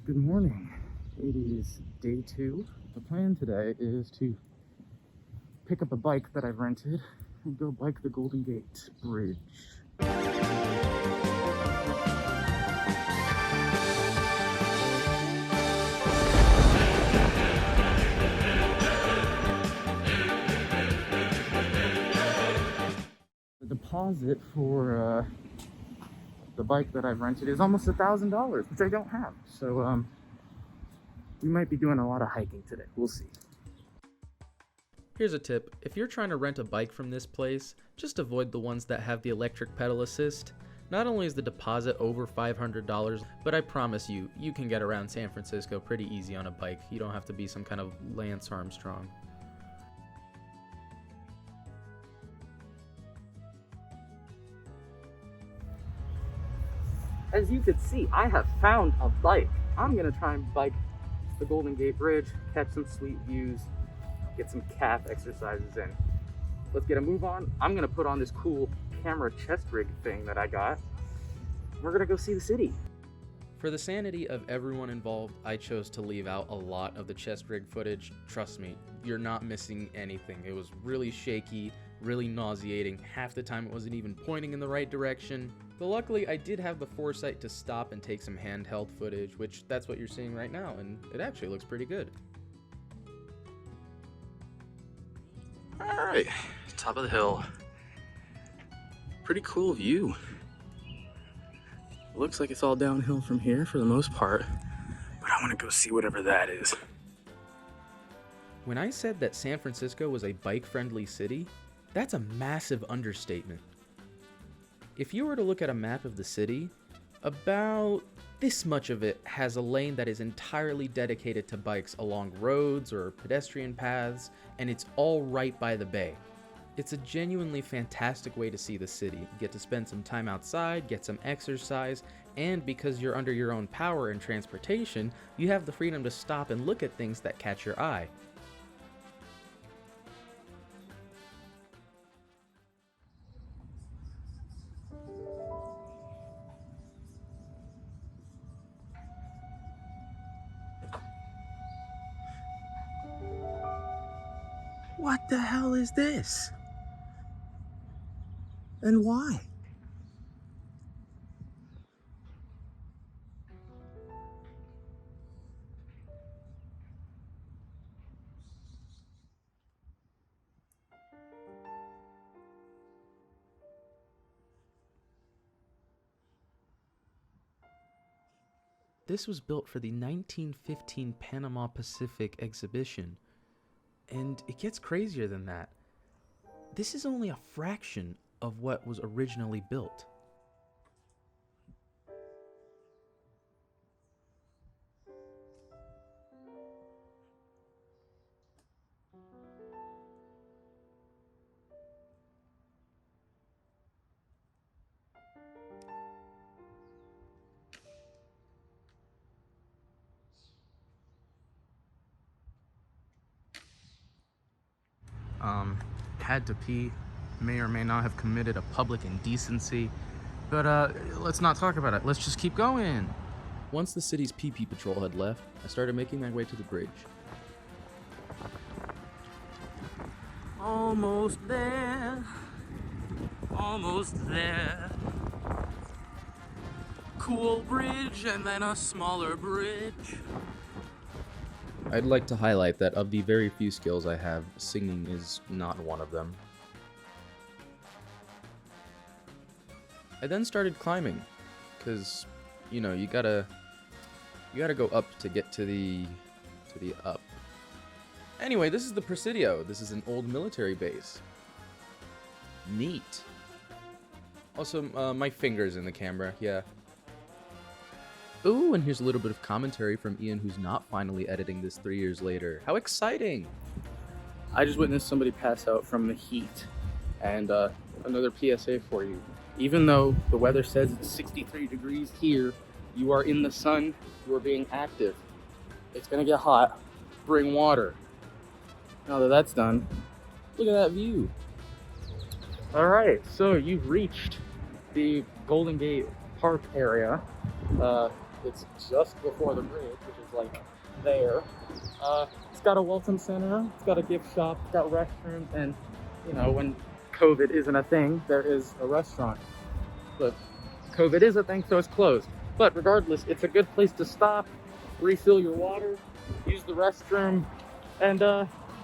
Good morning. It is day 2. The plan today is to pick up a bike that I've rented and go bike the Golden Gate Bridge. The deposit for the bike that I've rented is almost $1,000, which I don't have. So we might be doing a lot of hiking today. We'll see. Here's a tip. If you're trying to rent a bike from this place, just avoid the ones that have the electric pedal assist. Not only is the deposit over $500, but I promise you, you can get around San Francisco pretty easy on a bike. You don't have to be some kind of Lance Armstrong. As you can see, I have found a bike. I'm gonna try and bike the Golden Gate Bridge, catch some sweet views, get some calf exercises in. Let's get a move on. I'm gonna put on this cool camera chest rig thing that I got. We're gonna go see the city. For the sanity of everyone involved, I chose to leave out a lot of the chest rig footage. Trust me, you're not missing anything. It was really shaky, really nauseating. Half the time it wasn't even pointing in the right direction. But luckily I did have the foresight to stop and take some handheld footage, which that's what you're seeing right now, and it actually looks pretty good. Alright, top of the hill. Pretty cool view. Looks like it's all downhill from here for the most part, but I want to go see whatever that is. When I said that San Francisco was a bike-friendly city, that's a massive understatement. If you were to look at a map of the city, about this much of it has a lane that is entirely dedicated to bikes along roads or pedestrian paths, and it's all right by the bay. It's a genuinely fantastic way to see the city. You get to spend some time outside, get some exercise, and because you're under your own power and transportation, you have the freedom to stop and look at things that catch your eye. What the hell is this? And why? This was built for the 1915 Panama Pacific exhibition. And it gets crazier than that. This is only a fraction of what was originally built. Had to pee, may or may not have committed a public indecency, but let's not talk about it. Let's just keep going. Once the city's PP patrol had left, I started making my way to the bridge. Almost there. Almost there. Cool bridge and then a smaller bridge. I'd like to highlight that of the very few skills I have, singing is not one of them. I then started climbing, because, you know, you gotta go up to get to the up. Anyway, this is the Presidio. This is an old military base. Neat. Also, my finger's in the camera, yeah. Ooh, and here's a little bit of commentary from Ian, who's not finally editing this 3 years later. How exciting! I just witnessed somebody pass out from the heat. And another PSA for you. Even though the weather says it's 63 degrees here, you are in the sun, you are being active. It's gonna get hot. Bring water. Now that that's done, look at that view. All right, so you've reached the Golden Gate Park area. It's just before the bridge, which is like there. It's got a welcome center, it's got a gift shop, it's got restrooms, and you know, when COVID isn't a thing, there is a restaurant. But COVID is a thing, so it's closed. But regardless, it's a good place to stop, refill your water, use the restroom, and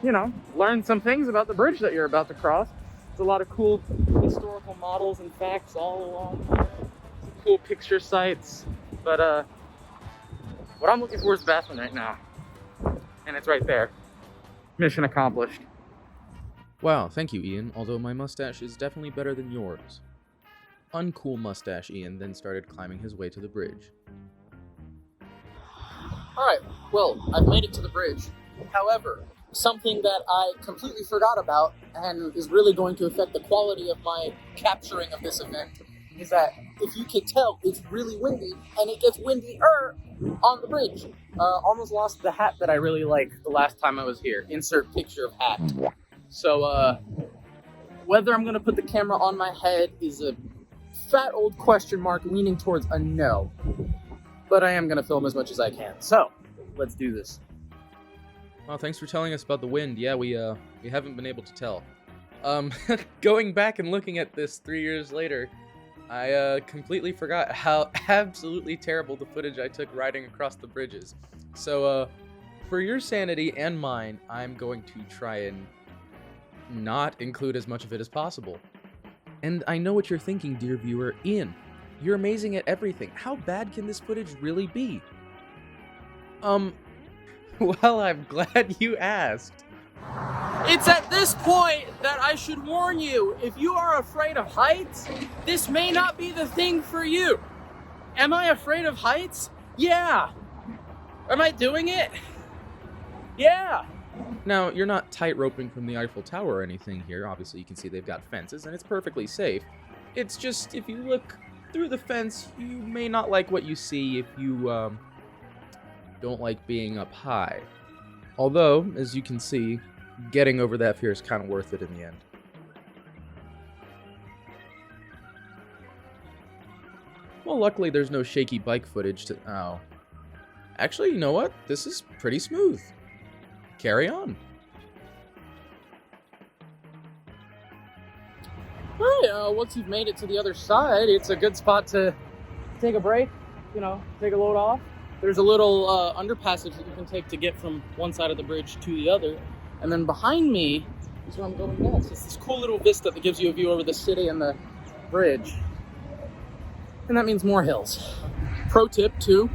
you know, learn some things about the bridge that you're about to cross. There's a lot of cool historical models and facts all along here. Some cool picture sites. But what I'm looking for is the bathroom right now. And it's right there. Mission accomplished. Wow, thank you, Ian, although my mustache is definitely better than yours. Uncool mustache Ian then started climbing his way to the bridge. Alright, well, I've made it to the bridge. However, something that I completely forgot about and is really going to affect the quality of my capturing of this event is that, if you can tell, it's really windy, and it gets windier on the bridge. Almost lost the hat that I really liked the last time I was here. Insert picture of hat. So, whether I'm going to put the camera on my head is a fat old question mark leaning towards a no. But I am going to film as much as I can. So, let's do this. Well, thanks for telling us about the wind. Yeah, we haven't been able to tell. Going back and looking at this 3 years later, I completely forgot how absolutely terrible the footage I took riding across the bridges. So, for your sanity and mine, I'm going to try and not include as much of it as possible. And I know what you're thinking, dear viewer. Ian, you're amazing at everything. How bad can this footage really be? Well, I'm glad you asked. It's at this point that I should warn you, if you are afraid of heights, this may not be the thing for you. Am I afraid of heights? Yeah. Am I doing it? Yeah. Now, you're not tight-roping from the Eiffel Tower or anything here. Obviously, you can see they've got fences, and it's perfectly safe. It's just, if you look through the fence, you may not like what you see if you, don't like being up high. Although, as you can see, getting over that fear is kind of worth it in the end. Well, luckily there's no shaky bike footage to... Oh. Actually, you know what? This is pretty smooth. Carry on. Alright, once you've made it to the other side, it's a good spot to take a break, you know, take a load off. There's a little underpassage that you can take to get from one side of the bridge to the other. And then behind me is where I'm going next. It's this cool little vista that gives you a view over the city and the bridge. And that means more hills. Pro tip too,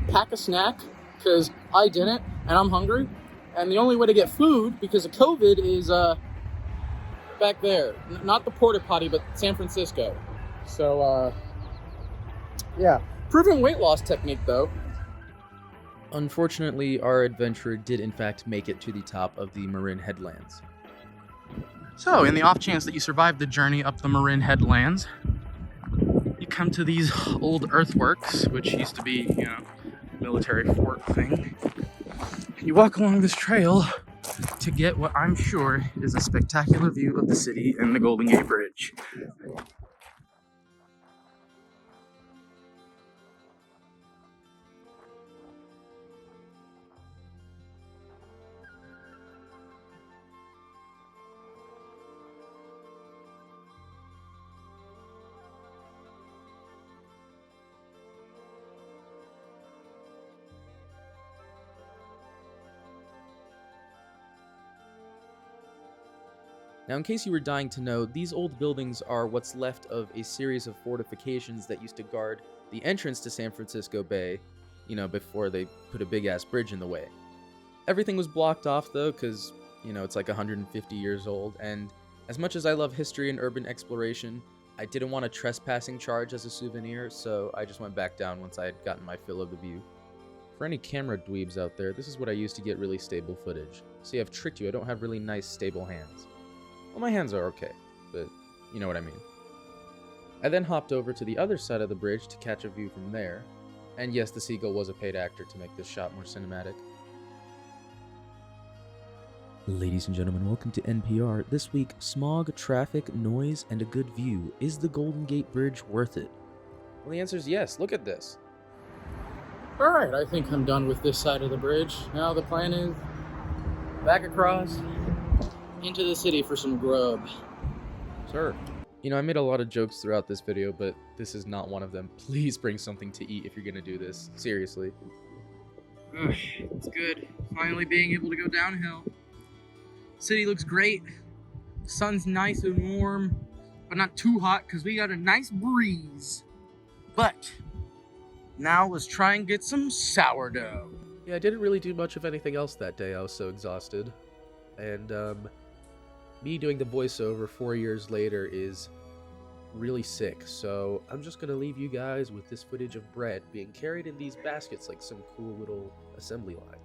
pack a snack, because I didn't, and I'm hungry. And the only way to get food, because of COVID, is back there. Not the porta potty, but San Francisco. So, yeah. Proven weight loss technique, though. Unfortunately, our adventurer did in fact make it to the top of the Marin Headlands. So, in the off chance that you survived the journey up the Marin Headlands, you come to these old earthworks, which used to be, you know, military fort thing. You walk along this trail to get what I'm sure is a spectacular view of the city and the Golden Gate Bridge. Now, in case you were dying to know, these old buildings are what's left of a series of fortifications that used to guard the entrance to San Francisco Bay, you know, before they put a big-ass bridge in the way. Everything was blocked off, though, because, you know, it's like 150 years old, and as much as I love history and urban exploration, I didn't want a trespassing charge as a souvenir, so I just went back down once I had gotten my fill of the view. For any camera dweebs out there, this is what I use to get really stable footage. See, I've tricked you, I don't have really nice, stable hands. Well, my hands are okay, but you know what I mean. I then hopped over to the other side of the bridge to catch a view from there. And yes, the seagull was a paid actor to make this shot more cinematic. Ladies and gentlemen, welcome to NPR. This week, smog, traffic, noise, and a good view. Is the Golden Gate Bridge worth it? Well, the answer is yes. Look at this. Alright, I think I'm done with this side of the bridge. Now the plan is back across into the city for some grub. Sir. You know, I made a lot of jokes throughout this video, but this is not one of them. Please bring something to eat if you're gonna do this. Seriously. It's good. Finally being able to go downhill. City looks great. Sun's nice and warm, but not too hot because we got a nice breeze. But now let's try and get some sourdough. Yeah, I didn't really do much of anything else that day. I was so exhausted. And, me doing the voiceover 4 years later is really sick, so I'm just gonna leave you guys with this footage of bread being carried in these baskets like some cool little assembly line.